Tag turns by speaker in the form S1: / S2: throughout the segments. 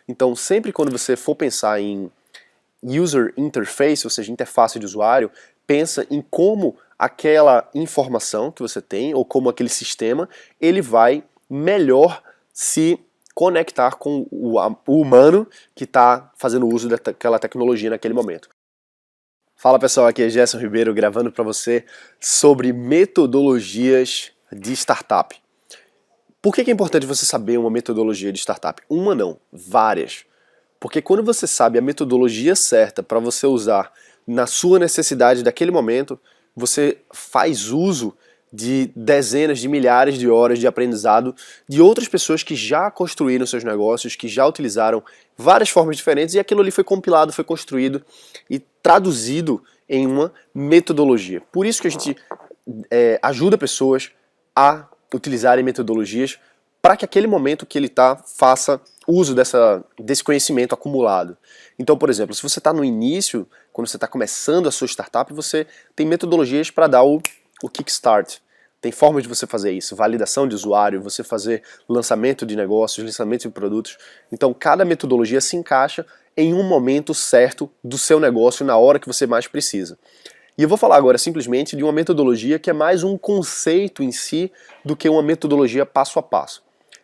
S1: Então, sempre quando você for pensar em user interface, ou seja, interface de usuário, pensa em como aquela informação que você tem, ou como aquele sistema, ele vai melhor se conectar com o humano que está fazendo uso daquela tecnologia naquele momento. Fala pessoal, aqui é Gerson Ribeiro gravando para você sobre metodologias de startup. Por que é importante você saber uma metodologia de startup? Uma não, várias. Porque quando você sabe a metodologia certa para você usar na sua necessidade daquele momento, você faz uso de dezenas de milhares de horas de aprendizado de outras pessoas que já construíram seus negócios, que já utilizaram várias formas diferentes e aquilo ali foi compilado, foi construído e traduzido em uma metodologia. Por isso que a gente ajuda pessoas a utilizarem metodologias para que aquele momento que ele está faça uso desse conhecimento acumulado. Então, por exemplo, se você está no início, quando você está começando a sua startup, você tem metodologias para dar o kickstart. Tem formas de você fazer isso, validação de usuário, você fazer lançamento de negócios, lançamento de produtos. Então, cada metodologia se encaixa em um momento certo do seu negócio, na hora que você mais precisa. E eu vou falar agora simplesmente de uma metodologia que é mais um conceito em si do que uma metodologia passo a passo.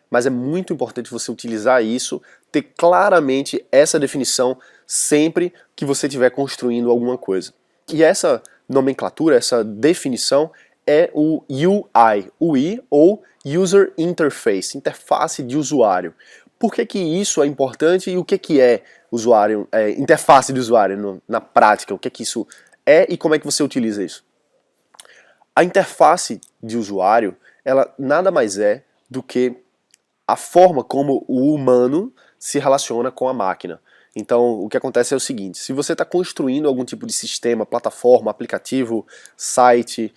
S1: Mas é muito importante você utilizar isso, ter claramente essa definição sempre que você estiver construindo alguma coisa. E essa nomenclatura, essa definição é o UI, UI ou User Interface, interface de usuário. Por que isso é importante e o que é usuário, interface de usuário na prática? O que isso é e como é que você utiliza isso? A interface de usuário, ela nada mais é do que a forma como o humano se relaciona com a máquina. Então, o que acontece é o seguinte, se você está construindo algum tipo de sistema, plataforma, aplicativo, site,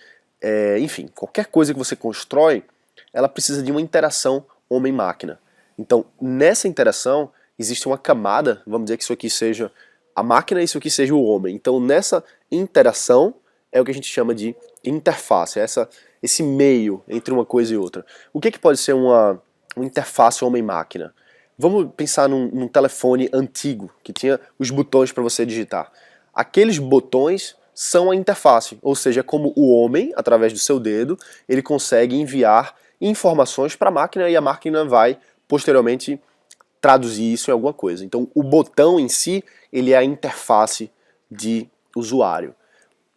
S1: enfim, qualquer coisa que você constrói, ela precisa de uma interação homem-máquina. Então, nessa interação, existe uma camada, vamos dizer que isso aqui seja a máquina e isso aqui seja o homem. Então, nessa interação, é o que a gente chama de interface, esse meio entre uma coisa e outra. O que pode ser uma interface homem-máquina? Vamos pensar num telefone antigo, que tinha os botões para você digitar. Aqueles botões são a interface, ou seja, como o homem, através do seu dedo, ele consegue enviar informações para a máquina e a máquina vai, posteriormente, traduzir isso em alguma coisa. Então, o botão em si, ele é a interface de usuário.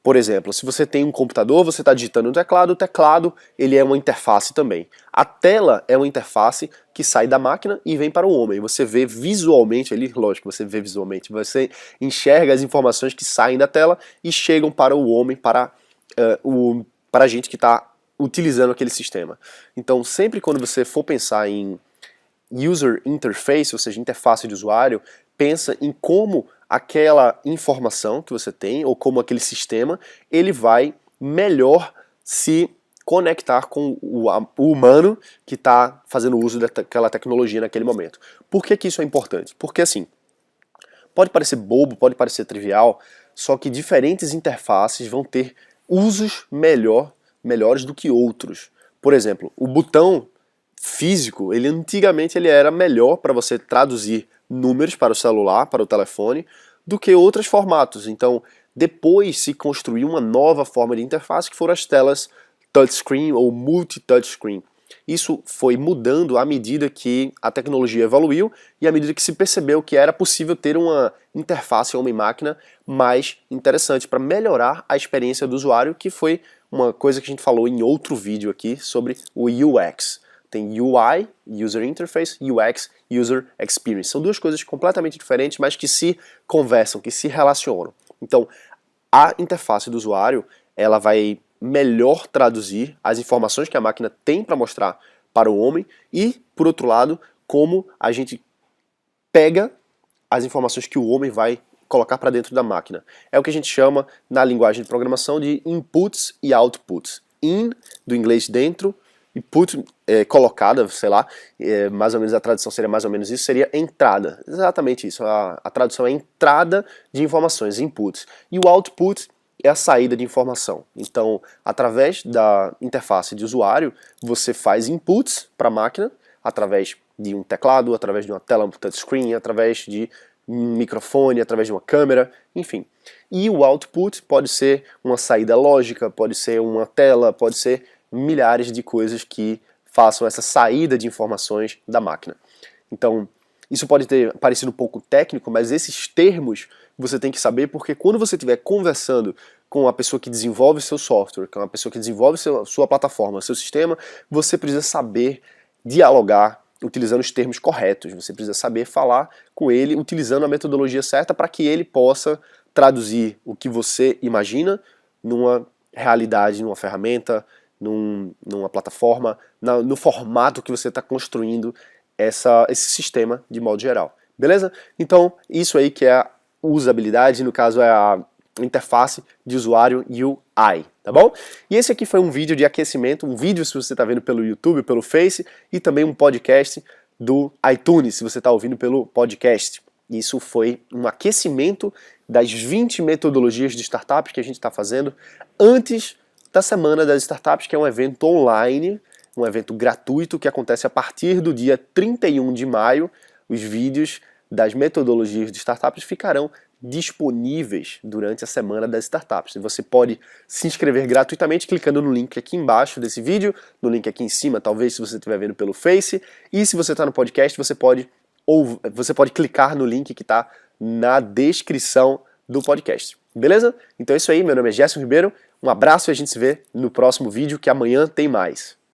S1: Por exemplo, se você tem um computador, você está digitando no teclado, o teclado ele é uma interface também. A tela é uma interface que sai da máquina e vem para o homem. Você vê visualmente ali, lógico, você vê visualmente, você enxerga as informações que saem da tela e chegam para o homem, para a gente que está utilizando aquele sistema. Então, sempre quando você for pensar em user interface, ou seja, interface de usuário, pensa em como aquela informação que você tem, ou como aquele sistema, ele vai melhor se conectar com o humano que está fazendo uso daquela tecnologia naquele momento. Por que isso é importante? Porque assim, pode parecer bobo, pode parecer trivial, só que diferentes interfaces vão ter usos melhores do que outros. Por exemplo, o botão físico, antigamente ele era melhor para você traduzir números para o celular, para o telefone, do que outros formatos. Então, depois se construiu uma nova forma de interface que foram as telas touchscreen ou multi-touchscreen. Isso foi mudando à medida que a tecnologia evoluiu e à medida que se percebeu que era possível ter uma interface homem-máquina mais interessante para melhorar a experiência do usuário, que foi uma coisa que a gente falou em outro vídeo aqui sobre o UX. Tem UI, User Interface, UX, User Experience. São duas coisas completamente diferentes, mas que se conversam, que se relacionam. Então, a interface do usuário, ela vai melhor traduzir as informações que a máquina tem para mostrar para o homem e, por outro lado, como a gente pega as informações que o homem vai colocar para dentro da máquina. É o que a gente chama, na linguagem de programação, de inputs e outputs. In, do inglês dentro, e put, colocada, sei lá, mais ou menos a tradução seria mais ou menos isso, seria entrada. Exatamente isso, a tradução é entrada de informações, inputs. E o output é a saída de informação. Então, através da interface de usuário, você faz inputs para a máquina, através de um teclado, através de uma tela touchscreen, através de um microfone, através de uma câmera, enfim. E o output pode ser uma saída lógica, pode ser uma tela, pode ser milhares de coisas que façam essa saída de informações da máquina. Então, isso pode ter parecido um pouco técnico, mas esses termos você tem que saber, porque quando você estiver conversando com a pessoa que desenvolve seu software, com a pessoa que desenvolve sua plataforma, seu sistema, você precisa saber dialogar utilizando os termos corretos, você precisa saber falar com ele utilizando a metodologia certa para que ele possa traduzir o que você imagina numa realidade, numa ferramenta, numa plataforma, no formato que você está construindo esse sistema de modo geral. Beleza? Então, isso aí que é a usabilidade, no caso é a interface de usuário UI, tá bom? E esse aqui foi um vídeo de aquecimento, um vídeo se você está vendo pelo YouTube, pelo Face, e também um podcast do iTunes, se você está ouvindo pelo podcast. Isso foi um aquecimento das 20 metodologias de startups que a gente está fazendo antes da Semana das Startups, que é um evento online, um evento gratuito que acontece a partir do dia 31 de maio. Os vídeos das metodologias de startups ficarão disponíveis durante a Semana das Startups. Você pode se inscrever gratuitamente clicando no link aqui embaixo desse vídeo, no link aqui em cima, talvez se você estiver vendo pelo Face, e se você está no podcast, você pode clicar no link que está na descrição do podcast. Beleza? Então é isso aí, meu nome é Gerson Ribeiro, um abraço e a gente se vê no próximo vídeo, que amanhã tem mais.